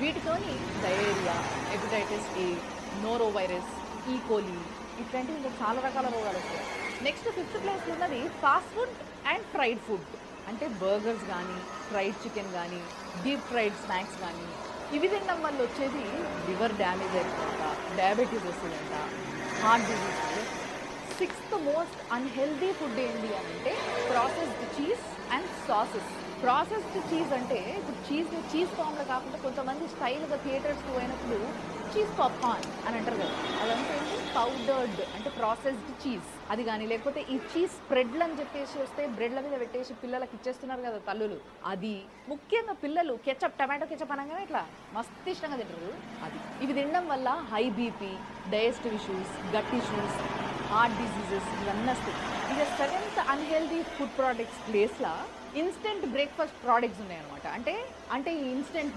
వీటితోని diarrhoea, hepatitis A, norovirus, E coli ఇట్లాంటివి ఇంకా చాలా రకాల రోగాలు వస్తాయి. నెక్స్ట్ ఫిఫ్త్ ప్లేస్లో ఉన్నది fast food and fried food. అంటే బర్గర్స్ కానీ, ఫ్రైడ్ చికెన్ కానీ, డీప్ ఫ్రైడ్ స్నాక్స్ కానీ ఇవి తినడం వల్ల వచ్చేది లివర్ డ్యామేజ్ అయిపోతుంట, డయాబెటీస్ వస్తుందంట, heart disease. Sixth most unhealthy food ఏంటి అని అంటే processed cheese and sauces. Processed cheese అంటే ఇప్పుడు చీజ్ ఫామ్లో కాకుండా కొంతమంది స్టైల్గా థియేటర్స్కి పోయినప్పుడు చీజ్ పాప్కార్న్ అని అంటారు కదా, అదంతా ఏంటి పౌడర్డ్ అంటే ప్రాసెస్డ్ చీజ్ అది కానీ, లేకపోతే ఈ చీజ్ స్ప్రెడ్లు అని చెప్పేసి వస్తే బ్రెడ్ల మీద పెట్టేసి పిల్లలకి ఇచ్చేస్తున్నారు కదా తల్లులు, అది ముఖ్యంగా పిల్లలు కెచప్ టమాటో కెచప్ అనగానే ఇట్లా మస్తు ఇష్టంగా తింటారు అది. ఇవి తినడం వల్ల high BP, digestive issues, gut issues, heart diseases ఇవన్నీ వస్తాయి. ఇక సెవెంత్ అన్హెల్దీ ఫుడ్ ప్రోడక్ట్స్ ప్లేస్లో ఇన్స్టెంట్ బ్రేక్ఫాస్ట్ ప్రోడక్ట్స్ ఉన్నాయన్నమాట. అంటే ఈ ఇన్స్టెంట్